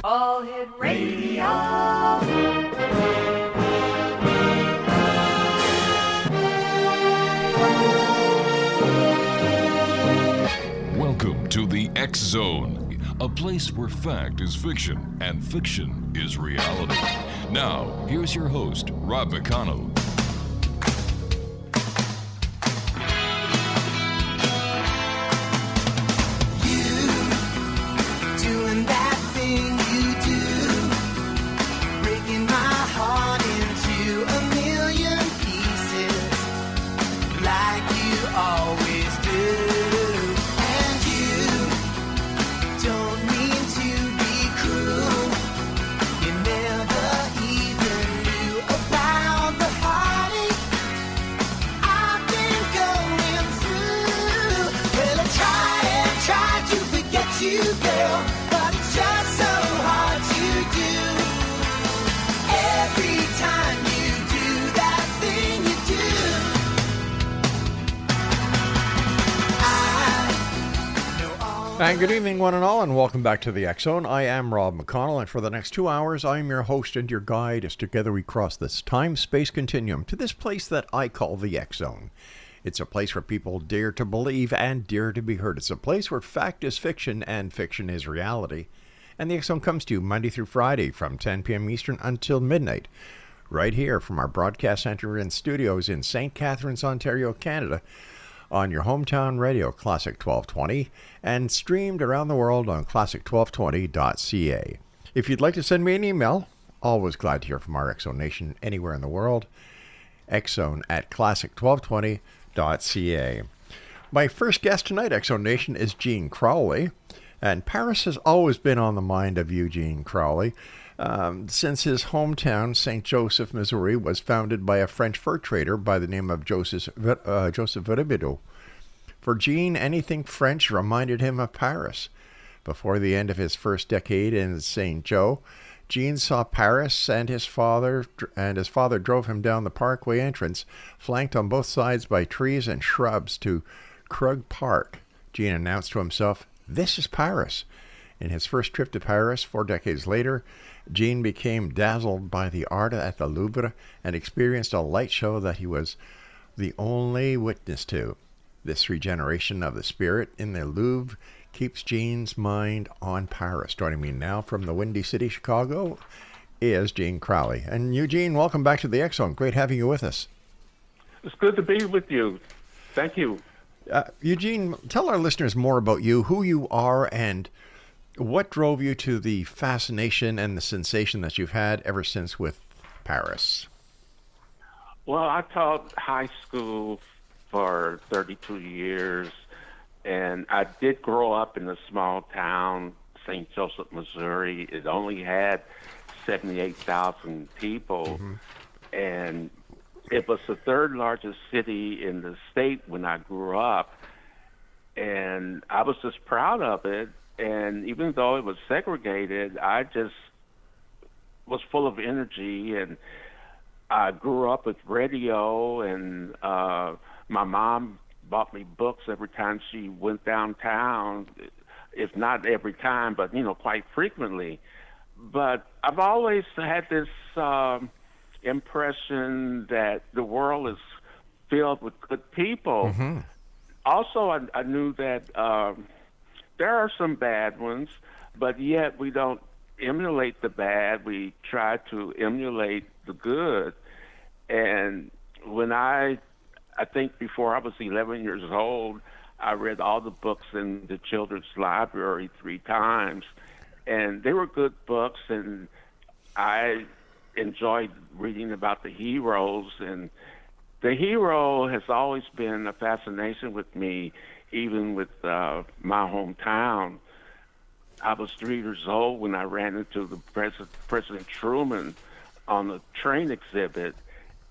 All Hit Radio. Welcome to the X Zone, a place where fact is fiction and fiction is reality. Now, here's your host, Rob McConnell. And good evening, one and all, and welcome back to the X Zone. I am Rob McConnell, and for the next 2 hours, I am your host and your guide as together we cross this time-space continuum to this place that I call the X Zone. It's a place where people dare to believe and dare to be heard. It's a place where fact is fiction and fiction is reality. And the X Zone comes to you Monday through Friday from 10 p.m. Eastern until midnight, right here from our broadcast center and studios in St. Catharines, Ontario, Canada, on your hometown radio, Classic 1220, and streamed around the world on classic1220.ca. If you'd like to send me an email, always glad to hear from our X-Zone Nation anywhere in the world, xzone at classic1220.ca. My first guest tonight, X-Zone Nation, is Eugene Crowley, and Paris has always been on the mind of Eugene Crowley. Since his hometown, St. Joseph, Missouri, was founded by a French fur trader by the name of Joseph Robidoux. For Gene, anything French reminded him of Paris. Before the end of his first decade in St. Joe, Gene saw Paris, and his father drove him down the parkway entrance, flanked on both sides by trees and shrubs, to Krug Park. Gene announced to himself, "This is Paris." In his first trip to Paris 4 decades later, Gene became dazzled by the art at the Louvre and experienced a light show that he was the only witness to. This regeneration of the spirit in the Louvre keeps Gene's mind on Paris. Joining me now from the Windy City, Chicago, is Eugene Crowley. And Eugene, welcome back to the X Zone. Great having you with us. It's good to be with you. Thank you. Eugene, tell our listeners more about you, who you are, and what drove you to the fascination and the sensation that you've had ever since with Paris? Well, I taught high school for 32 years, and I did grow up in a small town, St. Joseph, Missouri. It only had 78,000 people, and it was the third largest city in the state when I grew up, and I was just proud of it. And even though it was segregated, I just was full of energy. And I grew up with radio, and my mom bought me books every time she went downtown, if not every time, but, quite frequently. But I've always had this impression that the world is filled with good people. Also, I knew that there are some bad ones, but yet we don't emulate the bad. We try to emulate the good. And when I think before I was 11 years old, I read all the books in the children's library 3 times. And they were good books, and I enjoyed reading about the heroes. And the hero has always been a fascination with me, even with my hometown. I was 3 years old when I ran into the President Truman on the train exhibit,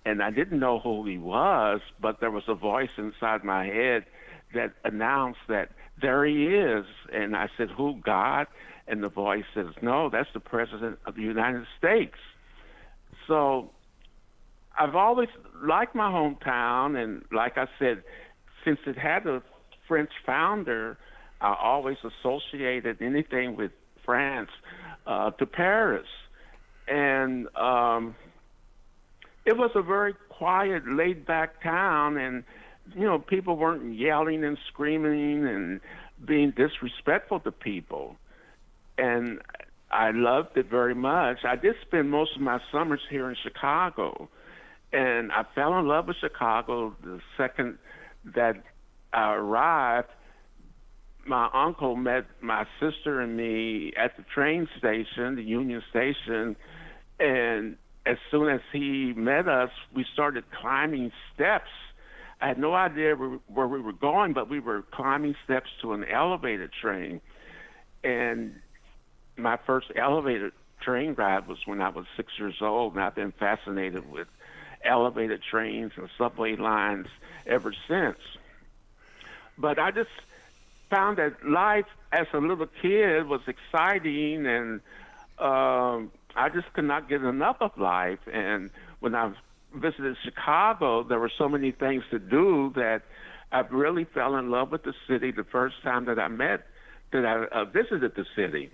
and I didn't know who he was, but there was a voice inside my head that announced that there he is. And I said, "Who, God?" And the voice says, "No, that's the President of the United States." So I've always liked my hometown, and like I said, since it had a French founder, I always associated anything with France to Paris. And it was a very quiet, laid-back town, and people weren't yelling and screaming and being disrespectful to people. And I loved it very much. I did spend most of my summers here in Chicago, and I fell in love with Chicago the second that I arrived. My uncle met my sister and me at the train station, the Union Station, and as soon as he met us, we started climbing steps. I had no idea where we were going, but we were climbing steps to an elevated train. And my first elevated train ride was when I was 6 years old, and I've been fascinated with elevated trains and subway lines ever since. But I just found that life as a little kid was exciting, and I just could not get enough of life. And when I visited Chicago, there were so many things to do that I really fell in love with the city the first time that I visited the city.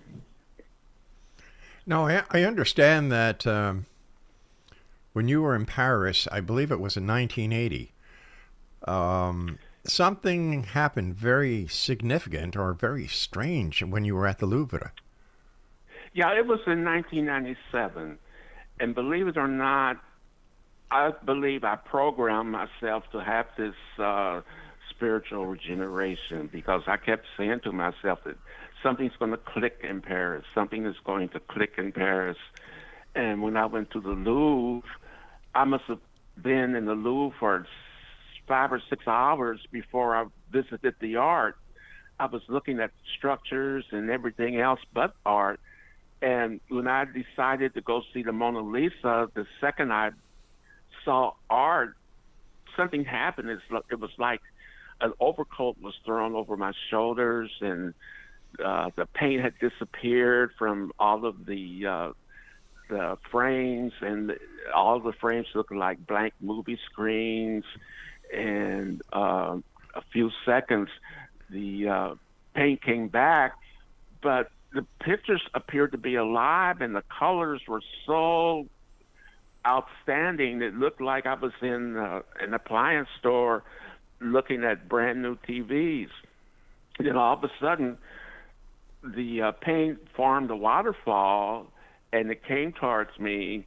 Now, I understand that when you were in Paris, I believe it was in 1980, something happened very significant or very strange when you were at the Louvre. Yeah, it was in 1997. And believe it or not, I believe I programmed myself to have this spiritual regeneration, because I kept saying to myself that something's going to click in Paris. Something is going to click in Paris. And when I went to the Louvre, I must have been in the Louvre for 5 or 6 hours before I visited the art. I was looking at structures and everything else but art. And when I decided to go see the Mona Lisa, the second I saw art, something happened. It was like an overcoat was thrown over my shoulders, and the paint had disappeared from all of the frames, and all the frames looked like blank movie screens. And a few seconds, the paint came back, but the pictures appeared to be alive, and the colors were so outstanding. It looked like I was in an appliance store looking at brand new TVs. Then all of a sudden, the paint formed a waterfall, and it came towards me,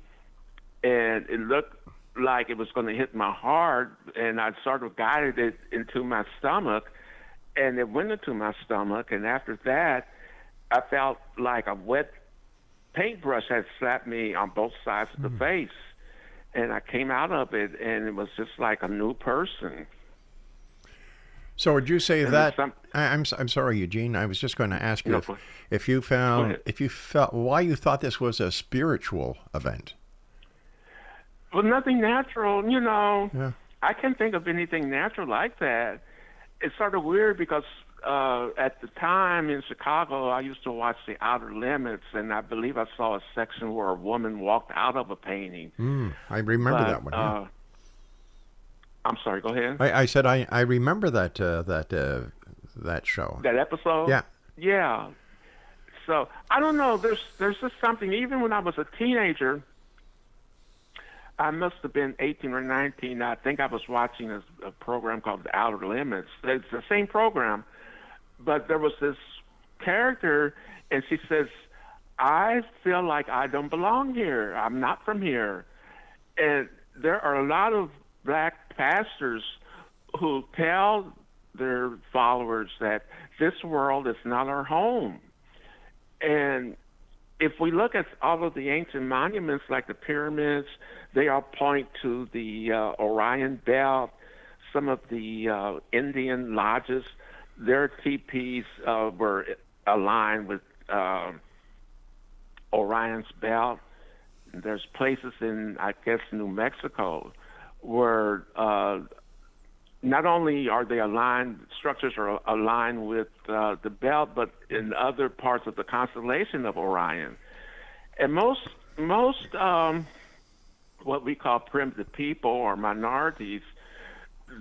and it looked like it was going to hit my heart, and I sort of guided it into my stomach, and it went into my stomach. And after that, I felt like a wet paintbrush had slapped me on both sides of the face, and I came out of it, and it was just like a new person. So would you say that? I'm sorry, Eugene. I was just going to ask you if you felt why you thought this was a spiritual event. Well, nothing natural, Yeah. I can't think of anything natural like that. It's sort of weird because at the time in Chicago, I used to watch The Outer Limits, and I believe I saw a section where a woman walked out of a painting. I remember that one. Yeah. I'm sorry, go ahead. I said I remember that show. That episode? Yeah. Yeah. So, I don't know, there's just something, even when I was a teenager, I must have been 18 or 19. I think I was watching a program called The Outer Limits. It's the same program, but there was this character, and she says, I feel like I don't belong here. I'm not from here. And there are a lot of black pastors who tell their followers that this world is not our home. And if we look at all of the ancient monuments like the pyramids, they all point to the Orion Belt. Some of the Indian lodges, their teepees were aligned with Orion's Belt. There's places in, I guess, New Mexico where not only are they aligned, structures are aligned with the belt, but in other parts of the constellation of Orion. And most what we call primitive people or minorities,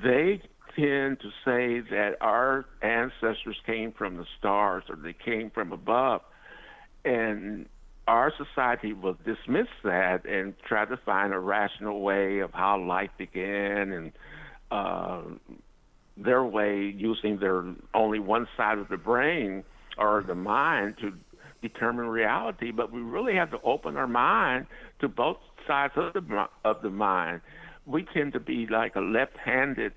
they tend to say that our ancestors came from the stars or they came from above. And our society will dismiss that and try to find a rational way of how life began, and their way using their only one side of the brain or the mind to determine reality. But we really have to open our mind to both sides of the mind. We tend to be like a left-handed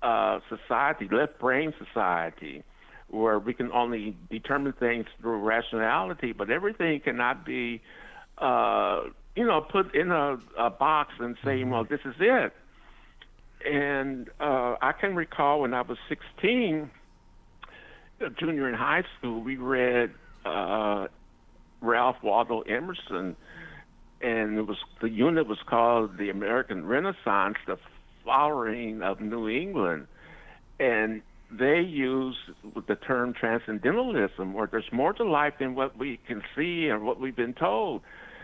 society, left-brain society, where we can only determine things through rationality, but everything cannot be, put in a box and say, well, this is it. And I can recall when I was 16, a junior in high school, we read Ralph Waldo Emerson, and the unit was called The American Renaissance, the Flowering of New England. And they use the term transcendentalism, where there's more to life than what we can see and what we've been told.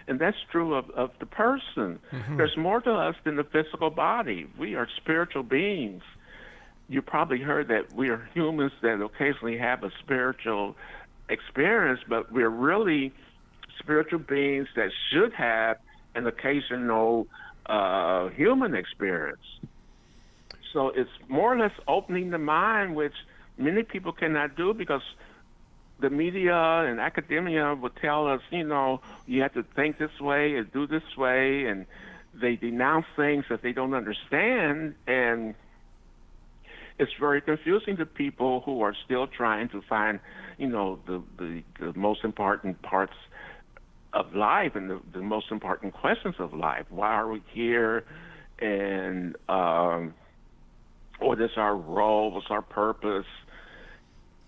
And that's true of the person. Mm-hmm. There's more to us than the physical body. We are spiritual beings. You probably heard that we are humans that occasionally have a spiritual experience, but we're really spiritual beings that should have an occasional human experience. So it's more or less opening the mind, which many people cannot do because the media and academia will tell us, you have to think this way and do this way, and they denounce things that they don't understand, and it's very confusing to people who are still trying to find, the most important parts of life and the most important questions of life. Why are we here? And what is our role? What's our purpose?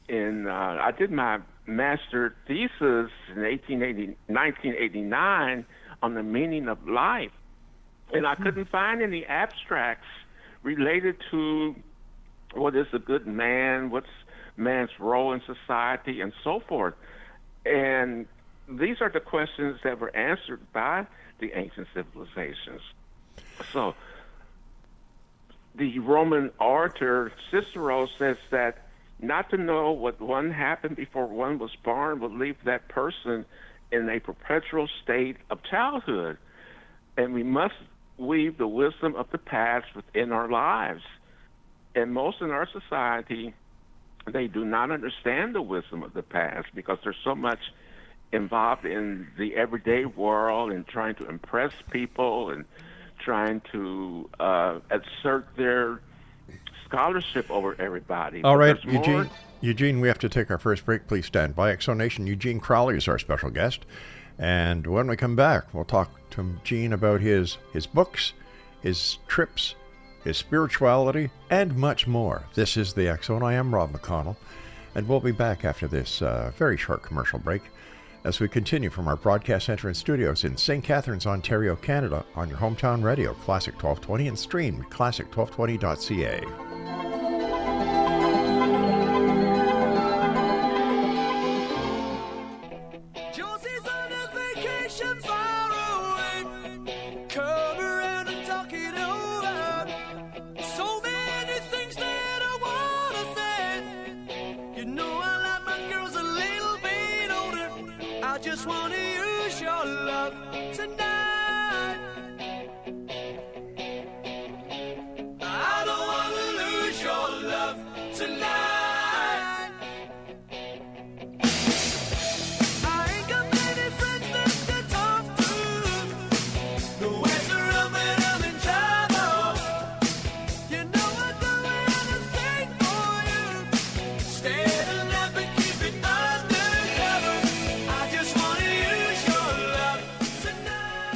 And I did my master thesis in 1989 on the meaning of life. And I couldn't find any abstracts related to what is a good man, what's man's role in society, and so forth. And these are the questions that were answered by the ancient civilizations. So the Roman orator Cicero says that not to know what one happened before one was born would leave that person in a perpetual state of childhood. And we must weave the wisdom of the past within our lives. And most in our society, they do not understand the wisdom of the past because there's so much involved in the everyday world and trying to impress people and trying to assert their scholarship over everybody. All right, Eugene, we have to take our first break. Please stand by. Exonation, Eugene Crowley is our special guest. And when we come back, we'll talk to Gene about his books, his trips, his spirituality, and much more. This is the X Zone. I am Rob McConnell, and we'll be back after this very short commercial break as we continue from our broadcast center and studios in St. Catharines, Ontario, Canada, on your hometown radio, Classic 1220, and streamed at classic1220.ca.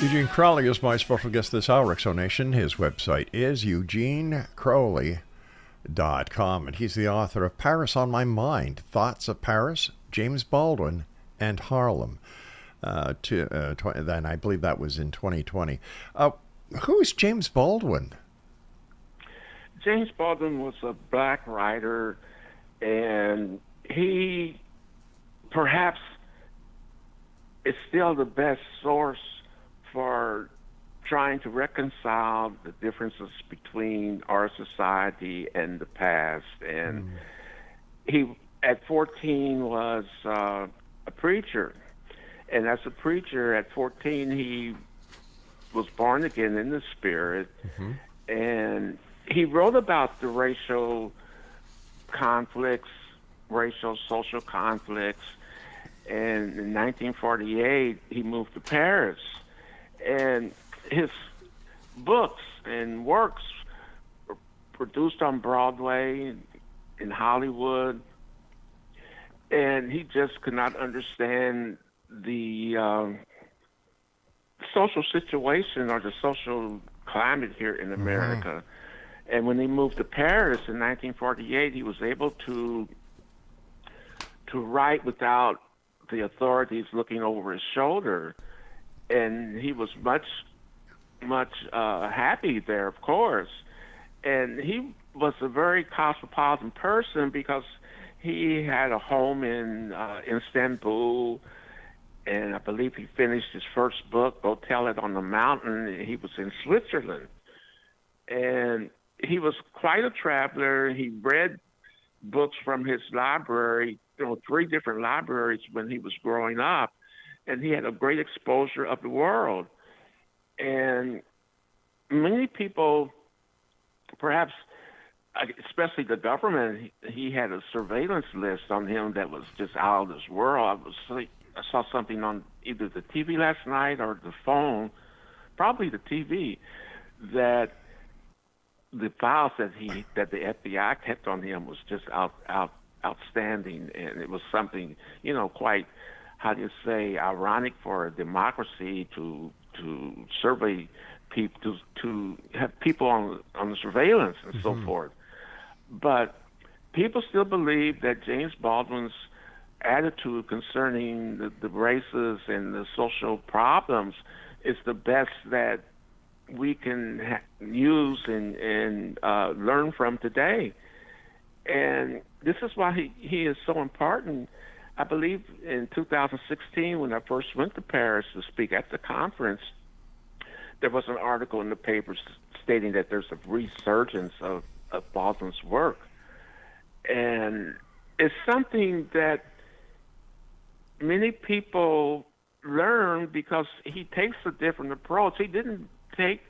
Eugene Crowley is my special guest this hour, Exonation. His website is eugenecrowley.com, and he's the author of Paris on My Mind, Thoughts of Paris, James Baldwin, and Harlem. Then I believe that was in 2020. Who is James Baldwin? James Baldwin was a black writer, and he perhaps is still the best source for trying to reconcile the differences between our society and the past. And he, at 14, was a preacher. And as a preacher at 14, he was born again in the Spirit. And he wrote about the racial conflicts, racial social conflicts. And in 1948, he moved to Paris. And his books and works were produced on Broadway, in Hollywood. And he just could not understand the social situation or the social climate here in America. And when he moved to Paris in 1948, he was able to write without the authorities looking over his shoulder. And he was much happy there, of course. And he was a very cosmopolitan person because he had a home in Istanbul, and I believe he finished his first book, Go Tell It on the Mountain. He was in Switzerland. And he was quite a traveler. He read books from his library, 3 different libraries when he was growing up, and he had a great exposure of the world. And many people, perhaps, especially the government, he had a surveillance list on him that was just out of this world. I saw something on either the TV last night or the phone, probably the TV, that the files that the FBI kept on him was just outstanding, and it was something, quite, how do you say, ironic for a democracy to survey people, to have people on the surveillance and so forth. But people still believe that James Baldwin's attitude concerning the races and the social problems is the best that we can use and learn from today. And this is why he is so important. I believe in 2016, when I first went to Paris to speak at the conference, there was an article in the papers stating that there's a resurgence of Baldwin's work. And it's something that many people learn because he takes a different approach. He didn't take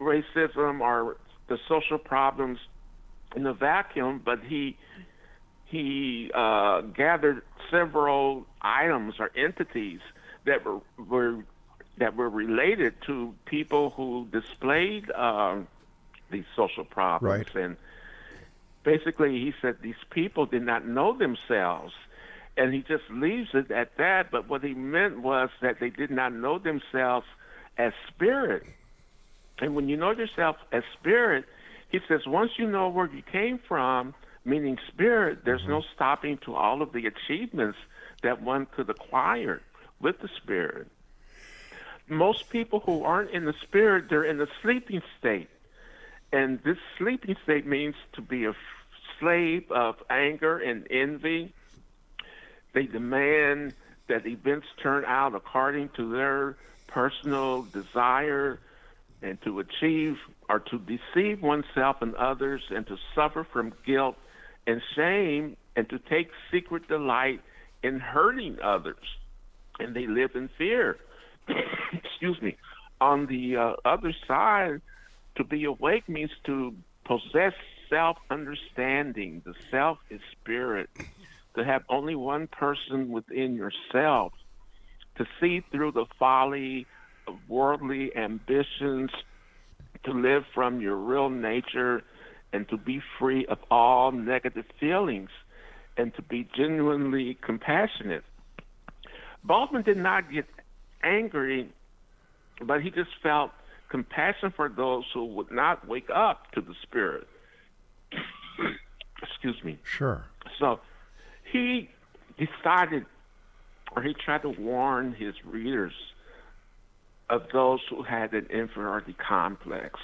racism or the social problems in a vacuum, but he gathered several items or entities that were related to people who displayed these social problems. Right. And basically, he said these people did not know themselves. And he just leaves it at that. But what he meant was that they did not know themselves as spirit. And when you know yourself as spirit, he says, once you know where you came from, meaning spirit, there's no stopping to all of the achievements that one could acquire with the spirit. Most people who aren't in the spirit, they're in the sleeping state. And this sleeping state means to be a slave of anger and envy. They demand that events turn out according to their personal desire, and to achieve or to deceive oneself and others, and to suffer from guilt and shame, and to take secret delight in hurting others. And they live in fear. Excuse me. On the other side, to be awake means to possess self-understanding. The self is spirit. To have only one person within yourself, to see through the folly of worldly ambitions, to live from your real nature, and to be free of all negative feelings, and to be genuinely compassionate. Baldwin did not get angry, but he just felt compassion for those who would not wake up to the spirit. Excuse me. Sure. So he decided, or he tried to warn his readers of those who had an inferiority complex.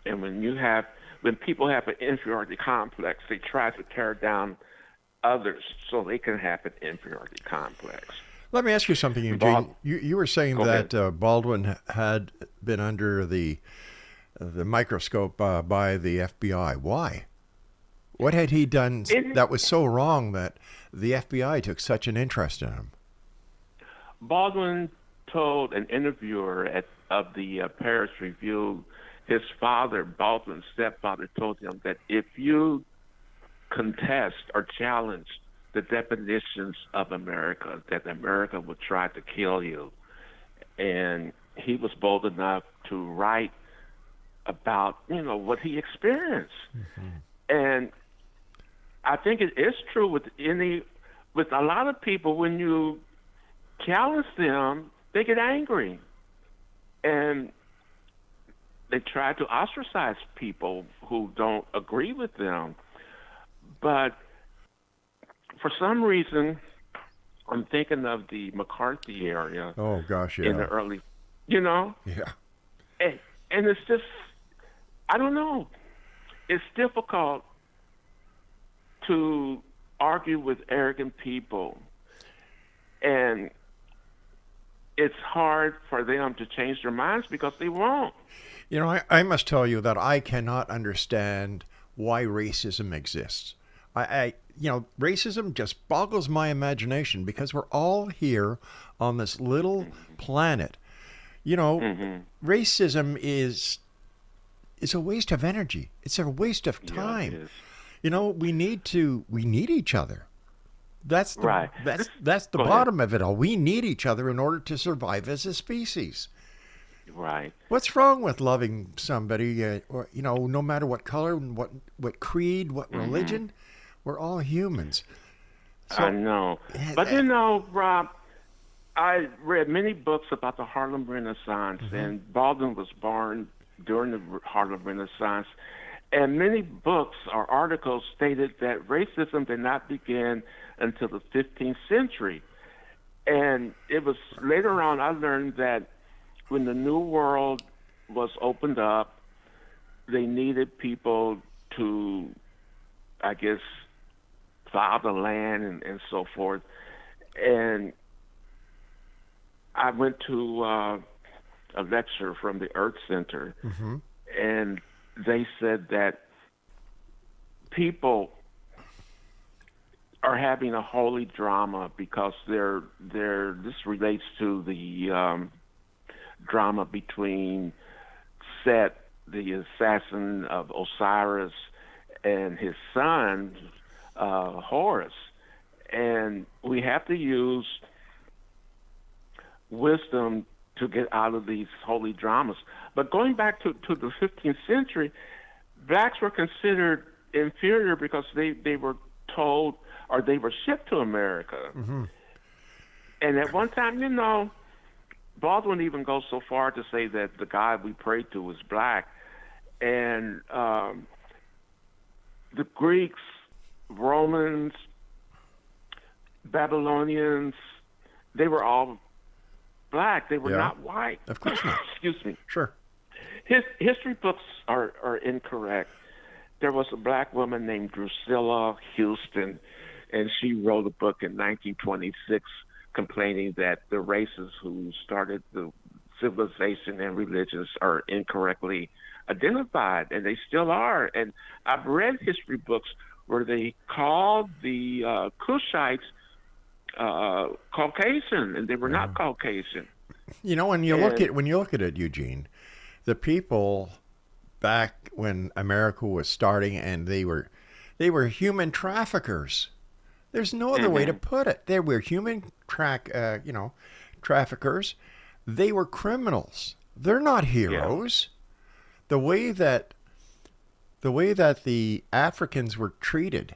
And when people have an inferiority complex, they try to tear down others so they can have an inferiority complex. Let me ask you something, Eugene. You were saying that Baldwin had been under the microscope by the FBI. Why? What had he done that was so wrong that the FBI took such an interest in him? Baldwin told an interviewer of the Paris Review, his father, Baldwin's stepfather, told him that if you contest or challenge the definitions of America, that America would try to kill you. And he was bold enough to write about, what he experienced. And I think it is true with a lot of people, when you challenge them, they get angry. And they try to ostracize people who don't agree with them. But for some reason, I'm thinking of the McCarthy area. Oh, gosh, yeah. In the early, Yeah. And it's just, I don't know. It's difficult to argue with arrogant people. And it's hard for them to change their minds because they won't. I must tell you that I cannot understand why racism exists. Racism just boggles my imagination because we're all here on this little planet. Racism is a waste of energy. It's a waste of time. Yeah, we need each other. That's the, right. That's the bottom of it all. We need each other in order to survive as a species. Right. What's wrong with loving somebody, no matter what color, what creed, what religion? We're all humans. So, I know. But Rob, I read many books about the Harlem Renaissance, and Baldwin was born during the Harlem Renaissance. And many books or articles stated that racism did not begin until the 15th century. And it was later on I learned that when the New World was opened up, they needed people to, I guess, plow the land and so forth. And I went to a lecture from the Earth Center, and they said that people are having a holy drama because this relates to the drama between Set, the assassin of Osiris, and his son Horus, and we have to use wisdom to get out of these holy dramas. But going back to the 15th century, blacks were considered inferior because they were told, or they were shipped to America. And at one time, Baldwin even goes so far to say that the God we prayed to was black. And the Greeks, Romans, Babylonians, they were all black. They were not white. Of course not. Excuse me. Sure. History books are incorrect. There was a black woman named Drusilla Houston, and she wrote a book in 1926 complaining that the races who started the civilization and religions are incorrectly identified, and they still are. And I've read history books where they called the Cushites Caucasian, and they were not Caucasian. When you look at it, Eugene, the people back when America was starting, and they were human traffickers. There's no other way to put it. They were human traffickers. They were criminals. They're not heroes. Yeah. The way that the Africans were treated,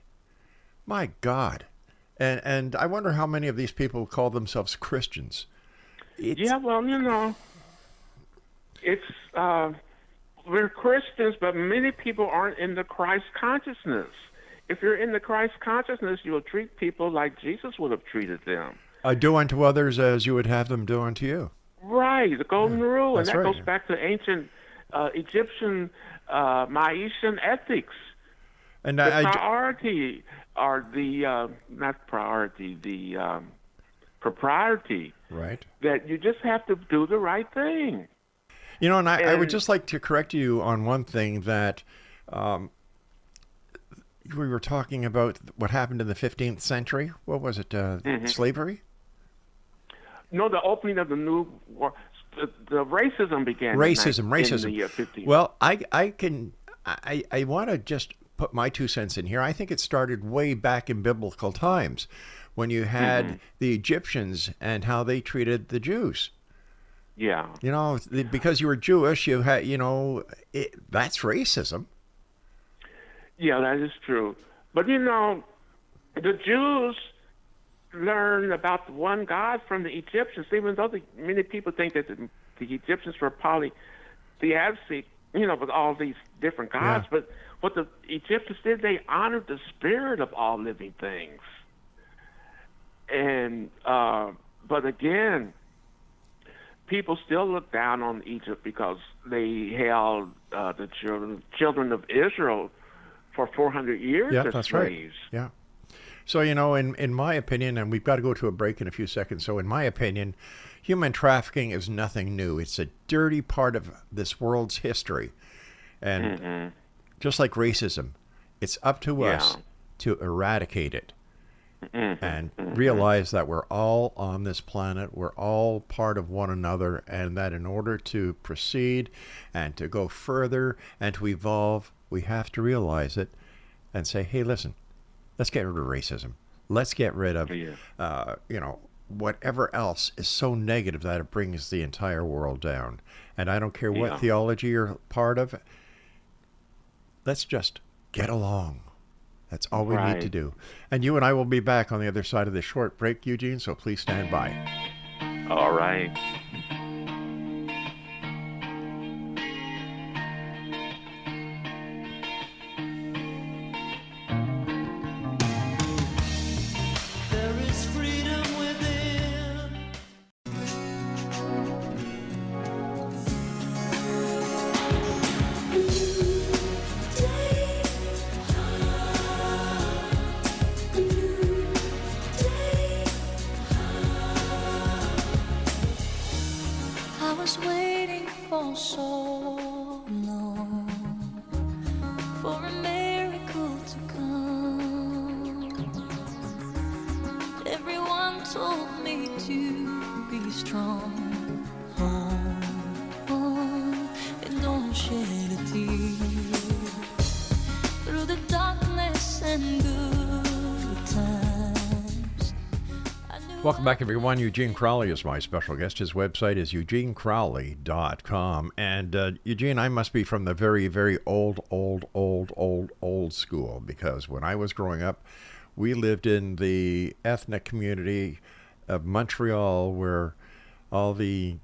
my God. And I wonder how many of these people call themselves Christians. It's, we're Christians, but many people aren't in the Christ consciousness. If you're in the Christ consciousness, you'll treat people like Jesus would have treated them. Do unto others as you would have them do unto you. Right, the golden rule, and that right. goes back to ancient Egyptian Mayan ethics. And the priority, or the not priority, the propriety. Right. That you just have to do the right thing. And I would just like to correct you on one thing that we were talking about what happened in the 15th century. What was it? Slavery? No, the opening of the new war. The racism began. Racism. In the 50s. Well, I want to just put my 2 cents in here. I think it started way back in biblical times, when you had the Egyptians and how they treated the Jews. Yeah. You know, because you were Jewish, you had, that's racism. Yeah, that is true. But the Jews learned about the one God from the Egyptians, even though many people think that the Egyptians were polytheistic, with all these different gods. Yeah. But what the Egyptians did, they honored the spirit of all living things. And but again, people still look down on Egypt because they held the children of Israel for 400 years as that's slaves. Right. Yeah. So, in my opinion, and we've got to go to a break in a few seconds. So in my opinion, human trafficking is nothing new. It's a dirty part of this world's history. And just like racism, it's up to us to eradicate it. And realize that we're all on this planet, we're all part of one another, and that in order to proceed and to go further and to evolve, we have to realize it and say, hey, listen, let's get rid of racism. Let's get rid of, whatever else is so negative that it brings the entire world down. And I don't care what theology you're part of. Let's just get along. That's all we need to do. And you and I will be back on the other side of this short break, Eugene, so please stand by. All right. There is freedom within. I was waiting for so long for a miracle to come. Everyone told me to be strong. Hold on and don't shed a tear. Through the darkness and good times. Welcome back, everyone. Eugene Crowley is my special guest. His website is eugenecrowley.com. And Eugene, I must be from the very, very old school, because when I was growing up, we lived in the ethnic community of Montreal, where all the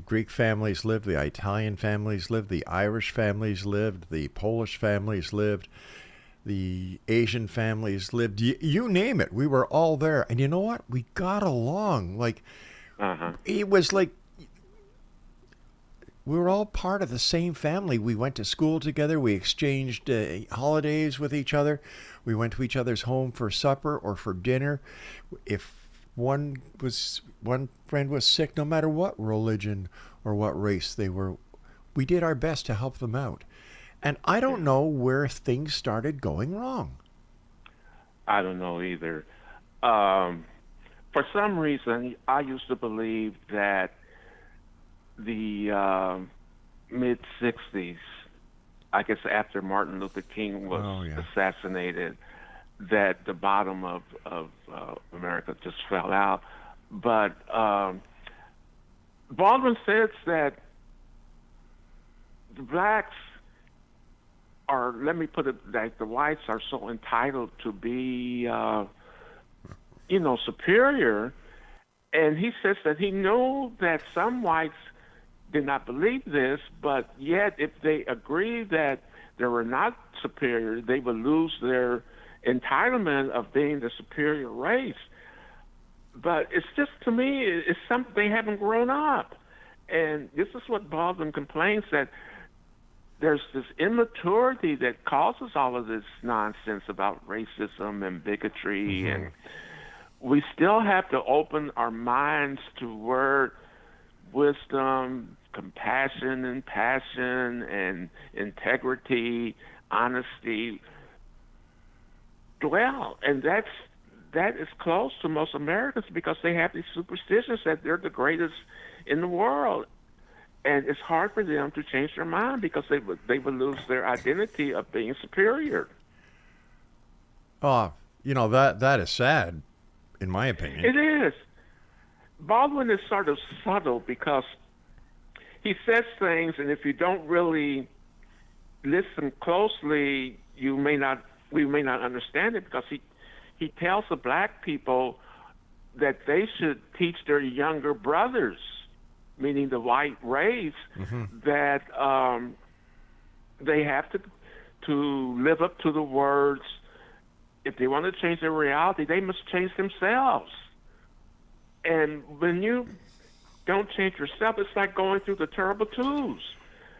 Greek families lived, the Italian families lived, the Irish families lived, the Polish families lived, the Asian families lived. You name it, we were all there. And you know what? We got along. Like, it was like we were all part of the same family. We went to school together. We exchanged holidays with each other. We went to each other's home for supper or for dinner. If one friend was sick, no matter what religion or what race they were, we did our best to help them out. And I don't know where things started going wrong. I don't know either. For some reason, I used to believe that the mid-'60s, I guess after Martin Luther King was assassinated, that the bottom of America just fell out. But Baldwin says that the blacks are, let me put it like, the whites are so entitled to be, superior. And he says that he knew that some whites did not believe this, but yet if they agree that they were not superior, they would lose their entitlement of being the superior race. But it's just, to me, it's something, they haven't grown up. And this is what Baldwin complains, that there's this immaturity that causes all of this nonsense about racism and bigotry. And we still have to open our minds to word wisdom, compassion and passion and integrity, honesty dwell. And that is close to most Americans because they have these superstitions that they're the greatest in the world. And it's hard for them to change their mind because they would lose their identity of being superior. That is sad, in my opinion. It is. Baldwin is sort of subtle because he says things, and if you don't really listen closely, we may not understand it because he tells the black people that they should teach their younger brothers, meaning the white race, that they have to live up to the words. If they want to change their reality, they must change themselves. And when you don't change yourself, it's like going through the terrible twos.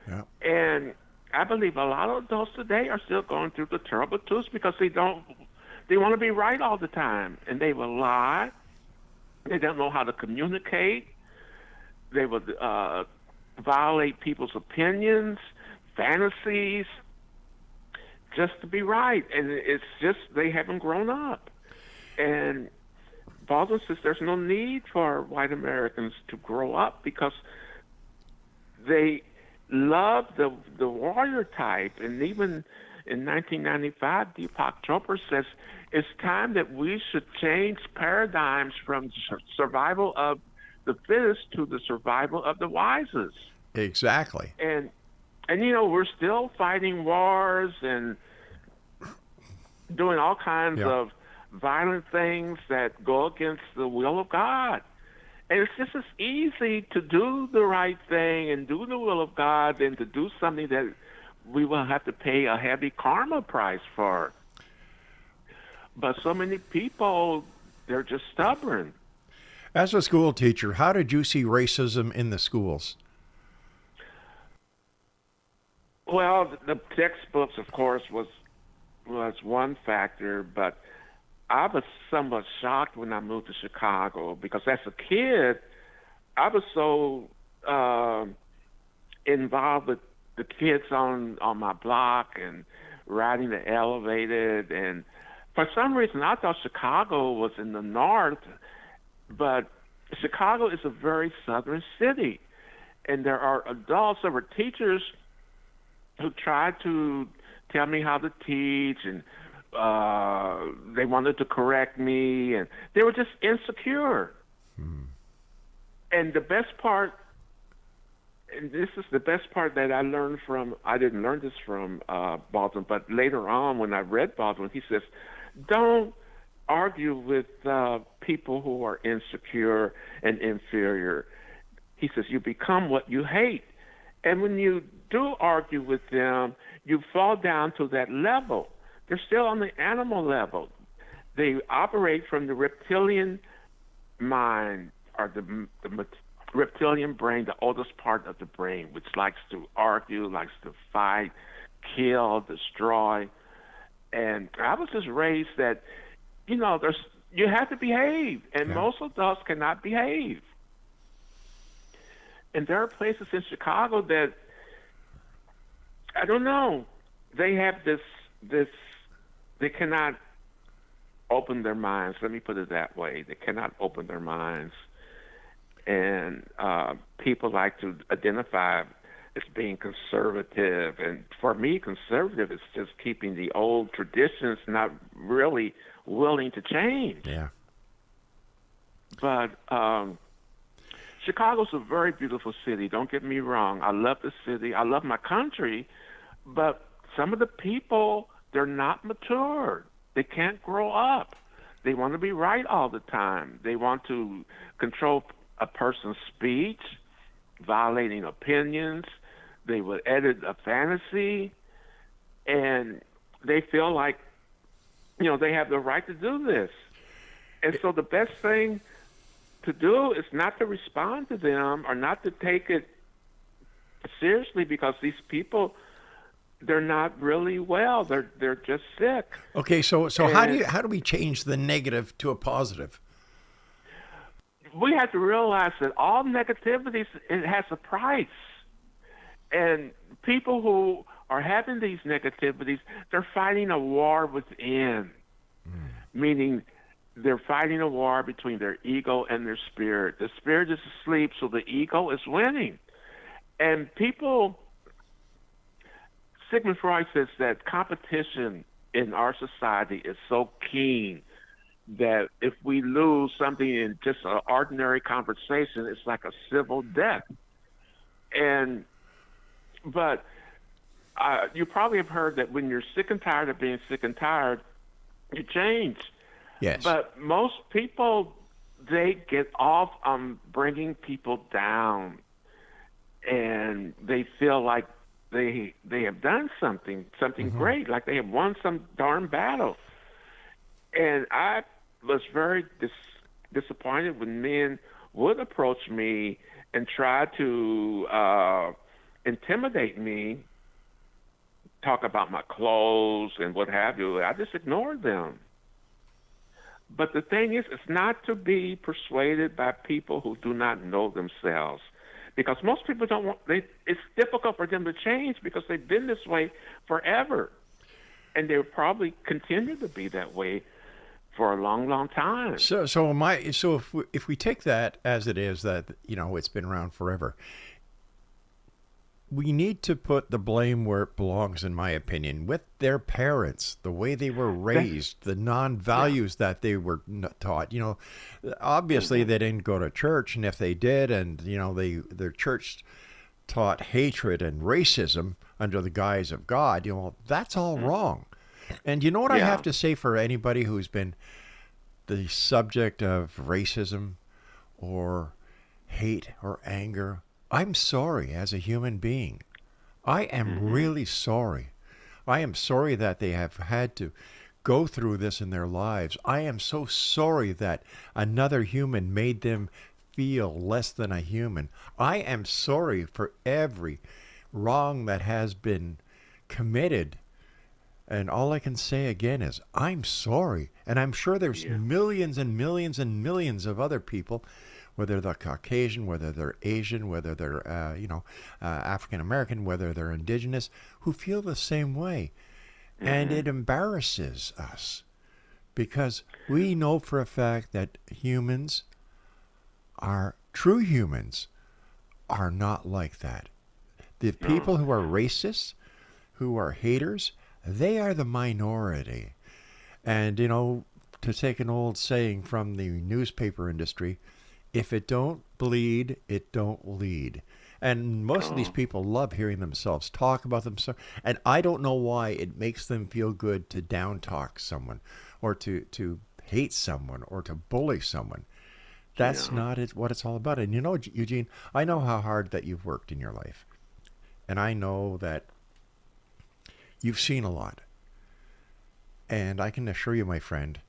Yeah. And I believe a lot of adults today are still going through the terrible twos because they want to be right all the time, and they will lie. They don't know how to communicate. They will violate people's opinions, fantasies, just to be right. And it's just they haven't grown up. And Baldwin says there's no need for white Americans to grow up because they love the warrior type. And even in 1995, Deepak Chopra says it's time that we should change paradigms from survival of the fittest to the survival of the wisest. Exactly. And we're still fighting wars and doing all kinds of violent things that go against the will of God. And it's just as easy to do the right thing and do the will of God than to do something that we will have to pay a heavy karma price for. But so many people, they're just stubborn. As a school teacher, how did you see racism in the schools? Well, the textbooks, of course, was one factor, but I was somewhat shocked when I moved to Chicago because as a kid, I was so involved with the kids on my block and riding the elevated. And for some reason, I thought Chicago was in the north, but Chicago is a very southern city. And there were teachers who tried to tell me how to teach, and they wanted to correct me, and they were just insecure. And the best part, and this is the best part that I learned I didn't learn this from Baldwin, but later on when I read Baldwin, he says, don't argue with people who are insecure and inferior. He says, you become what you hate. And when you do argue with them, you fall down to that level. They're still on the animal level. They operate from the reptilian mind, or the reptilian brain, the oldest part of the brain, which likes to argue, likes to fight, kill, destroy. And I was just raised that, you have to behave, and most adults cannot behave. And there are places in Chicago that, I don't know, they have this, they cannot open their minds. Let me put it that way. They cannot open their minds. And people like to identify as being conservative. And for me, conservative is just keeping the old traditions, not really willing to change. Yeah. But Chicago's a very beautiful city. Don't get me wrong. I love the city. I love my country. But some of the people, they're not mature. They can't grow up. They want to be right all the time. They want to control a person's speech, violating opinions. They would edit a fantasy. And they feel like, they have the right to do this. And so the best thing to do is not to respond to them or not to take it seriously, because these people, they're not really well. They're just sick. Okay, so how do we change the negative to a positive? We have to realize that all negativity, it has a price. And people who are having these negativities, they're fighting a war within, meaning they're fighting a war between their ego and their spirit. The spirit is asleep, so the ego is winning. And people, Sigmund Freud says that competition in our society is so keen that if we lose something in just an ordinary conversation, it's like a civil death. But you probably have heard that when you're sick and tired of being sick and tired, you change. Yes. But most people, they get off on bringing people down, and they feel like they have done something great, like they have won some darn battle. And I was very disappointed when men would approach me and try to intimidate me, talk about my clothes and what have you. I just ignored them. But the thing is, it's not to be persuaded by people who do not know themselves. Because most people don't want, it's difficult for them to change because they've been this way forever. And they'll probably continue to be that way for a long, long time. So if we take that as it is, that, it's been around forever, we need to put the blame where it belongs, in my opinion, with their parents, the way they were raised, the non-values that they were taught. Obviously they didn't go to church, and if they did, and their church taught hatred and racism under the guise of God, that's all wrong. And you know what I have to say for anybody who's been the subject of racism or hate or anger? I'm sorry as a human being. I am really sorry. I am sorry that they have had to go through this in their lives. I am so sorry that another human made them feel less than a human. I am sorry for every wrong that has been committed. And all I can say again is, I'm sorry. And I'm sure there's millions and millions and millions of other people, whether they're Caucasian, whether they're Asian, whether they're, African-American, whether they're indigenous, who feel the same way. And it embarrasses us because we know for a fact that true humans are not like that. The people who are racists, who are haters, they are the minority. And, to take an old saying from the newspaper industry, if it don't bleed, it don't lead. And most of these people love hearing themselves talk about themselves. And I don't know why it makes them feel good to down talk someone or to hate someone or to bully someone. That's not what it's all about. And Eugene, I know how hard that you've worked in your life. And I know that you've seen a lot. And I can assure you, my friend,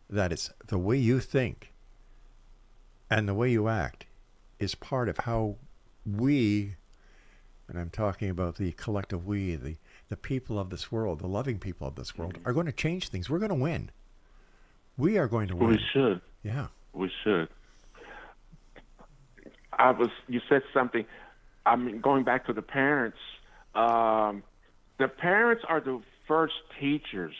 that it's the way you think and the way you act is part of how we, and I'm talking about the collective we, the people of this world, the loving people of this world, are going to change things. We're going to win. We are going to win. We should. Yeah. We should. You said something, going back to the parents. The parents are the first teachers.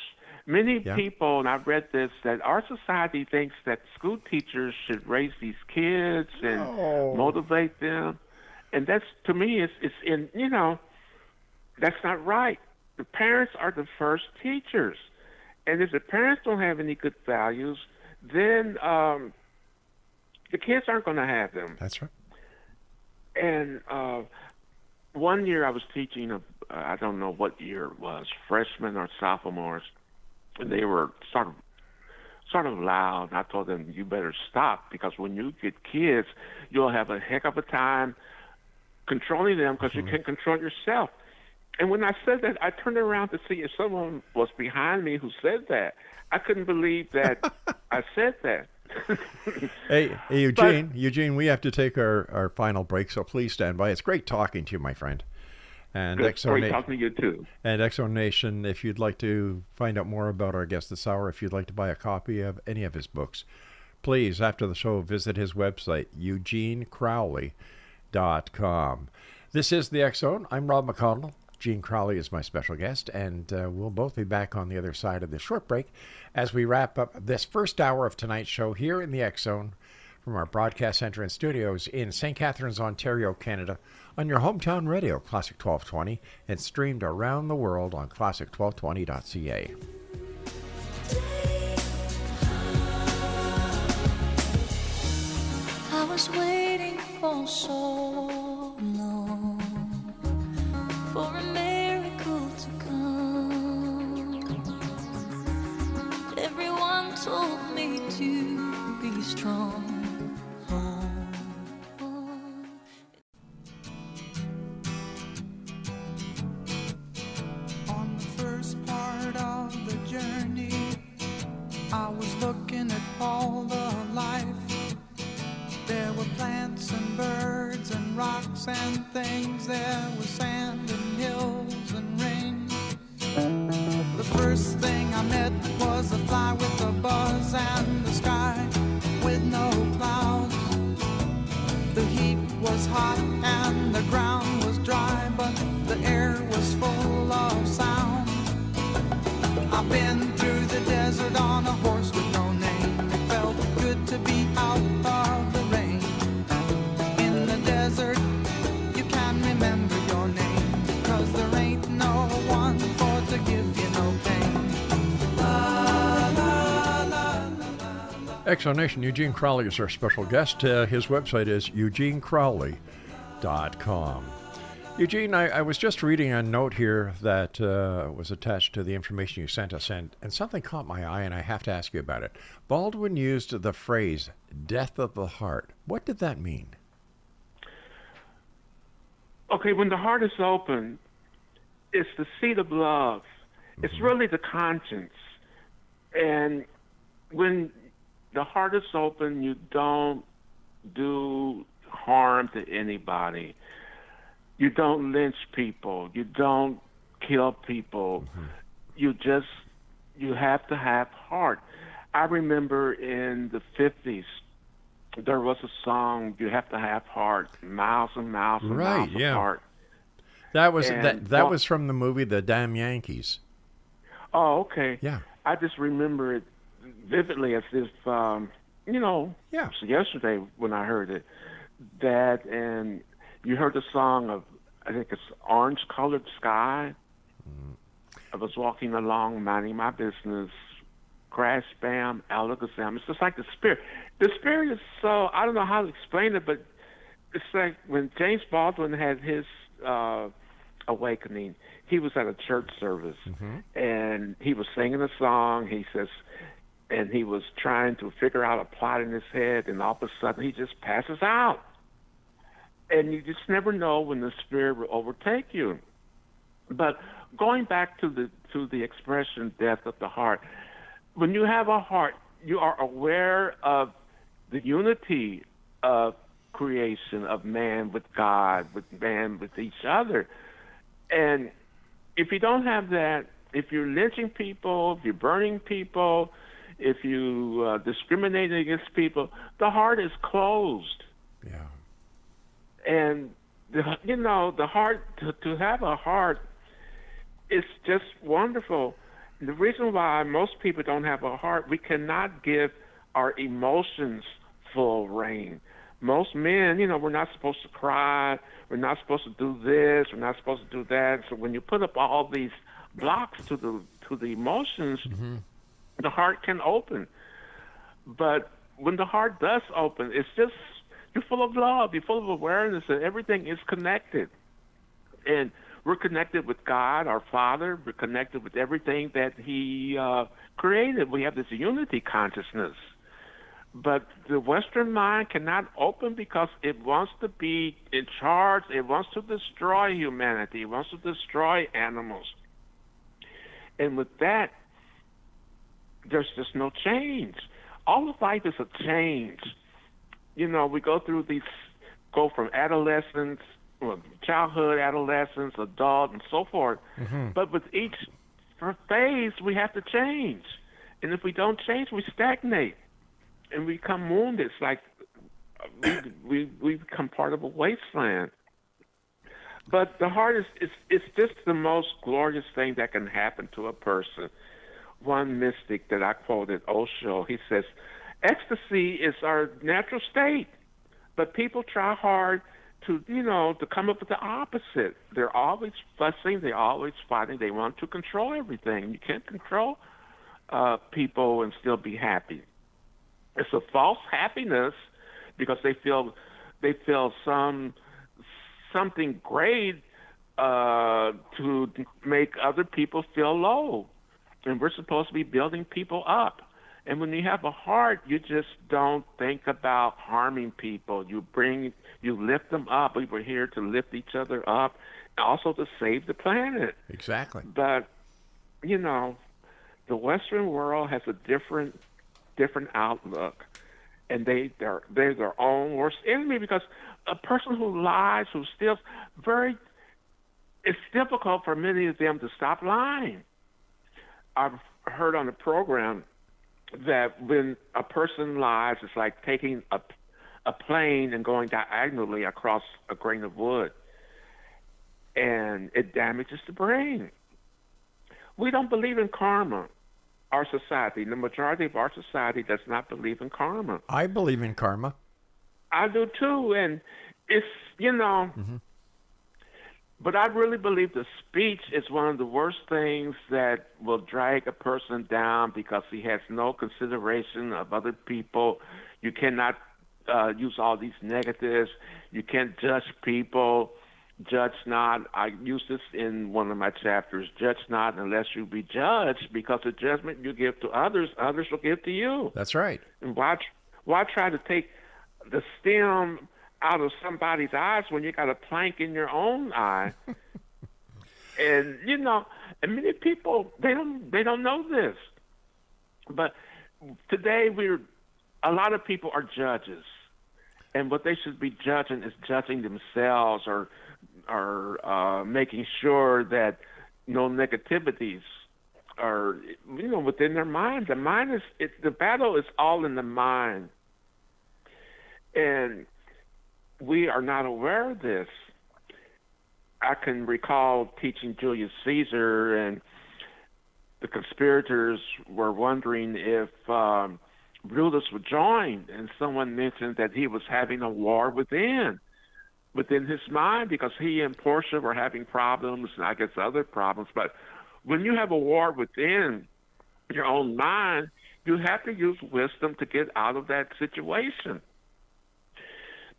Many people, and I've read this, that our society thinks that school teachers should raise these kids and motivate them. And that's, to me, that's not right. The parents are the first teachers. And if the parents don't have any good values, then the kids aren't going to have them. That's right. And one year I was teaching, I don't know what year it was, freshmen or sophomores, and they were sort of loud. And I told them, you better stop, because when you get kids, you'll have a heck of a time controlling them because you can't control yourself. And when I said that, I turned around to see if someone was behind me who said that. I couldn't believe that I said that. Hey, Eugene, we have to take our final break, so please stand by. It's great talking to you, my friend. And great talking to you too. And X-Zone Nation, if you'd like to find out more about our guest this hour, if you'd like to buy a copy of any of his books, please, after the show, visit his website, eugenecrowley.com. This is the X-Zone. I'm Rob McConnell. Eugene Crowley is my special guest, and we'll both be back on the other side of this short break as we wrap up this first hour of tonight's show here in the X Zone from our broadcast center and studios in St. Catharines, Ontario, Canada, on your hometown radio, Classic 1220, and streamed around the world on classic1220.ca. I was waiting for so long for a miracle to come. Everyone told me to be strong. On the first part of the journey, I was looking at all the life. There were plants and birds and rocks and things. There was sand and hills and rain. The first thing I met was a fly with a buzz and the sky with no clouds. The heat was hot and the ground was dry, but the air was full of sound. I've been through the desert on a horse with no name. It felt good to be out of the rain. In the desert, you can remember your name, because there ain't no one for to give you no pain. La, la, la, la, la. Exonation, Eugene Crowley is our special guest. His website is eugenecrowley.com. Eugene, I was just reading a note here that was attached to the information you sent us, and something caught my eye, and I have to ask you about it. Baldwin used the phrase, death of the heart. What did that mean? Okay, when the heart is open, it's the seat of love. It's really the conscience. And when the heart is open, you don't do harm to anybody. You don't lynch people. You don't kill people. You have to have heart. I remember in the 50s, there was a song, You Have to Have Heart, miles and miles and miles apart. That was that was from the movie The Damn Yankees. Oh, okay. Yeah. I just remember it vividly as if, it was yesterday when I heard it. That, and you heard the song of, I think it's Orange Colored Sky. I was walking along, minding my business, crash, bam, alakazam. It's just like the spirit. The spirit is so, I don't know how to explain it, but it's like when James Baldwin had his awakening, he was at a church service, and he was singing a song, he says, and he was trying to figure out a plot in his head, and all of a sudden he just passes out. And you just never know when the spirit will overtake you. But going back to the expression death of the heart, when you have a heart, you are aware of the unity of creation, of man with God, with man with each other. And if you don't have that, if you're lynching people, if you're burning people, if you discriminate against people, the heart is closed. Yeah. And, the heart, to have a heart, is just wonderful. The reason why most people don't have a heart, we cannot give our emotions full reign. Most men, we're not supposed to cry, we're not supposed to do this, we're not supposed to do that. So when you put up all these blocks to the emotions, the heart can open. But when the heart does open, it's just, you're full of love, you're full of awareness, and everything is connected. And we're connected with God, our Father. We're connected with everything that He created. We have this unity consciousness. But the Western mind cannot open because it wants to be in charge. It wants to destroy humanity. It wants to destroy animals. And with that, there's just no change. All of life is a change. We go from adolescence, childhood, adolescence, adult, and so forth. But with each phase, we have to change. And if we don't change, we stagnate. And we become wounded. It's like we become part of a wasteland. But the heart is just the most glorious thing that can happen to a person. One mystic that I quoted, Osho, he says, ecstasy is our natural state, but people try hard to come up with the opposite. They're always fussing, they're always fighting, they want to control everything. You can't control people and still be happy. It's a false happiness because they feel something great to make other people feel low. And we're supposed to be building people up. And when you have a heart, you just don't think about harming people. You lift them up. We were here to lift each other up, and also to save the planet. Exactly. But, the Western world has a different outlook. And they're their own worst enemy, because a person who lies, who steals, it's difficult for many of them to stop lying. I've heard on the program that when a person lies, it's like taking a plane and going diagonally across a grain of wood, and it damages the brain. We don't believe in karma. Our society, the majority of our society, does not believe in karma. I believe in karma. I do too, and it's, but I really believe the speech is one of the worst things that will drag a person down, because he has no consideration of other people. You cannot use all these negatives. You can't judge people. Judge not. I use this in one of my chapters. Judge not unless you be judged, because the judgment you give to others, others will give to you. That's right. And why try to take the stem out of somebody's eyes when you got a plank in your own eye? And and many people, they don't know this. But today a lot of people are judges, and what they should be judging is judging themselves, or making sure that no negativities are within their mind. The mind the battle is all in the mind, and we are not aware of this. I can recall teaching Julius Caesar, and the conspirators were wondering if Brutus would join, and someone mentioned that he was having a war within his mind, because he and Portia were having problems, and I guess other problems. But when you have a war within your own mind, you have to use wisdom to get out of that situation.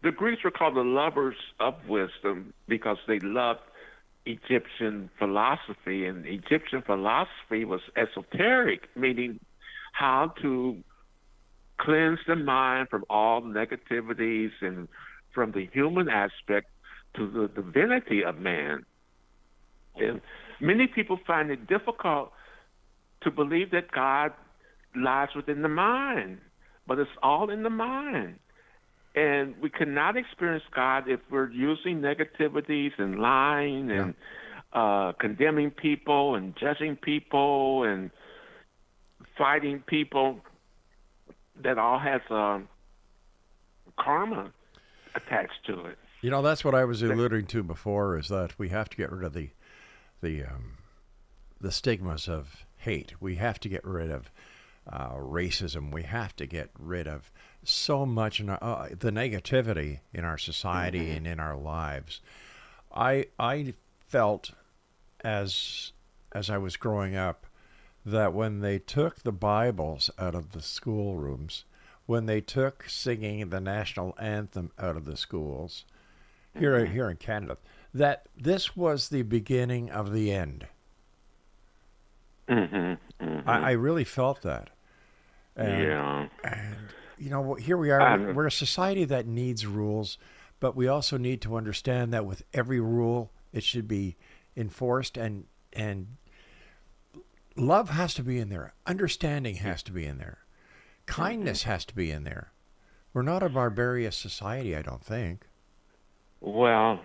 The Greeks were called the lovers of wisdom because they loved Egyptian philosophy, and Egyptian philosophy was esoteric, meaning how to cleanse the mind from all negativities and from the human aspect to the divinity of man. And many people find it difficult to believe that God lies within the mind, but it's all in the mind. And we cannot experience God if we're using negativities and lying and condemning people and judging people and fighting people. That all has karma attached to it. That's what I was alluding to before, is that we have to get rid of the stigmas of hate. We have to get rid of racism. We have to get rid of so much the negativity in our society and in our lives. I felt as I was growing up that when they took the Bibles out of the schoolrooms, when they took singing the national anthem out of the schools here in Canada, that this was the beginning of the end. I really felt that. And here we are. We're a society that needs rules, but we also need to understand that with every rule, it should be enforced, and love has to be in there. Understanding has to be in there. Kindness has to be in there. We're not a barbarous society, I don't think. Well,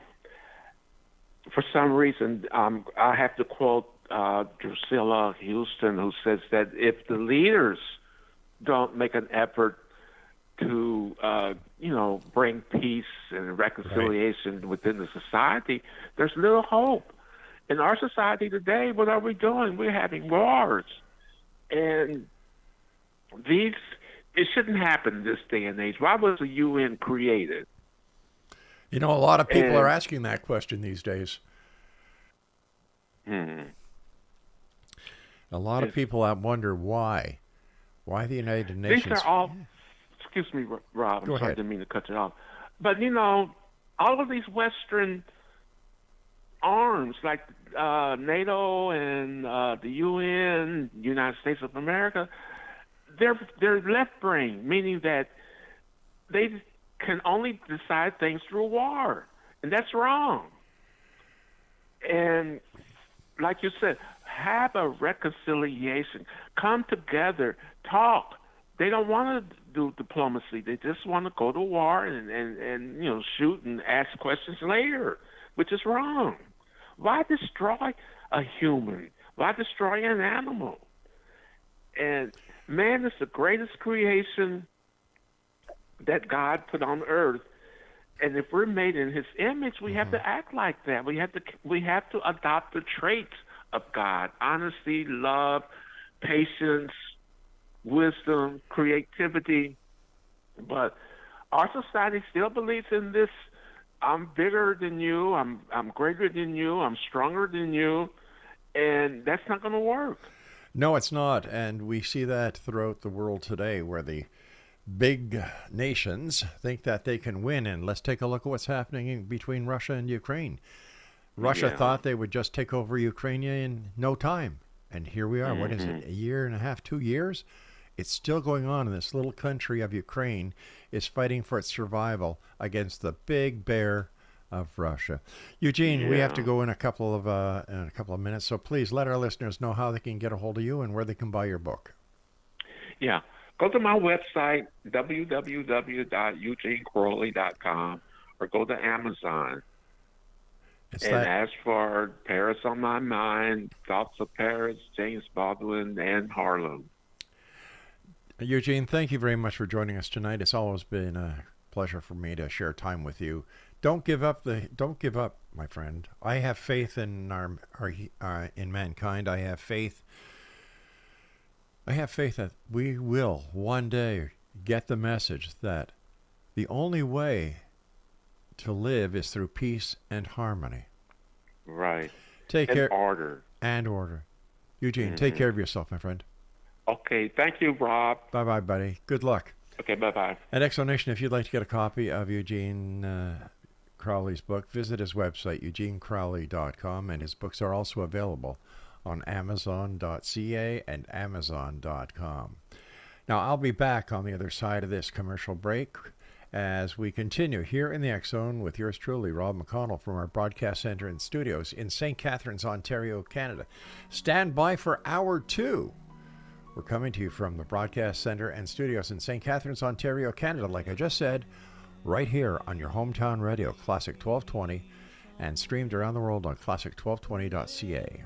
for some reason, I have to quote Drusilla Houston, who says that if the leaders don't make an effort to bring peace and reconciliation within the society, there's little hope. In our society today, what are we doing? We're having wars. And it shouldn't happen this day and age. Why was the UN created? A lot of people are asking that question these days. A lot of people wonder why. Why the United Nations? These are all, excuse me, Rob, I'm sorry, I didn't mean to cut you off. But, all of these Western arms, like NATO and the UN, United States of America, they're left brain, meaning that they can only decide things through war, and that's wrong. And like you said, have a reconciliation. Come together, talk. They don't want to do diplomacy. They just want to go to war and shoot and ask questions later, which is wrong. Why destroy a human? Why destroy an animal? And man is the greatest creation that God put on earth. And if we're made in His image, we have to act like that. We have to adopt the traits of God: honesty, love, patience, wisdom, creativity. But our society still believes in this: I'm bigger than you, I'm greater than you, I'm stronger than you, and that's not going to work. No, it's not. And we see that throughout the world today, where the big nations think that they can win. And let's take a look at what's happening between Russia and Ukraine. Russia thought they would just take over Ukraine in no time. And here we are. What is it? A year and a half, 2 years? It's still going on. And this little country of Ukraine is fighting for its survival against the big bear of Russia. Eugene, we have to go in a couple of minutes. So please let our listeners know how they can get a hold of you and where they can buy your book. Yeah. Go to my website, www.eugenecrowley.com, or go to Amazon ask for Paris on My Mind, Thoughts of Paris, James Baldwin, and Harlem. Eugene, thank you very much for joining us tonight. It's always been a pleasure for me to share time with you. Don't give up, my friend. I have faith in in mankind. I have faith that we will one day get the message that the only way to live is through peace and harmony. Right. Take and care. Order. And order. Eugene, take care of yourself, my friend. Okay. Thank you, Rob. Bye-bye, buddy. Good luck. Okay, bye-bye. And Exonation, if you'd like to get a copy of Eugene Crowley's book, visit his website, eugenecrowley.com, and his books are also available on Amazon.ca and Amazon.com. Now, I'll be back on the other side of this commercial break as we continue here in the X Zone with yours truly, Rob McConnell, from our broadcast center and studios in St. Catharines, Ontario, Canada. Stand by for Hour 2. We're coming to you from the broadcast center and studios in St. Catharines, Ontario, Canada, like I just said, right here on your hometown radio, Classic 1220, and streamed around the world on classic1220.ca.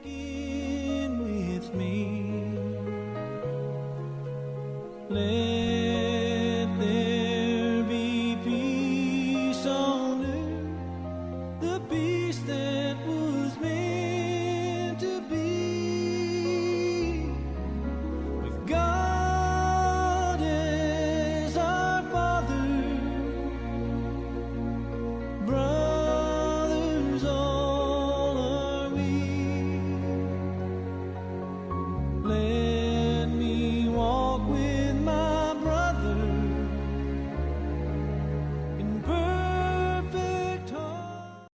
Begin with me. Let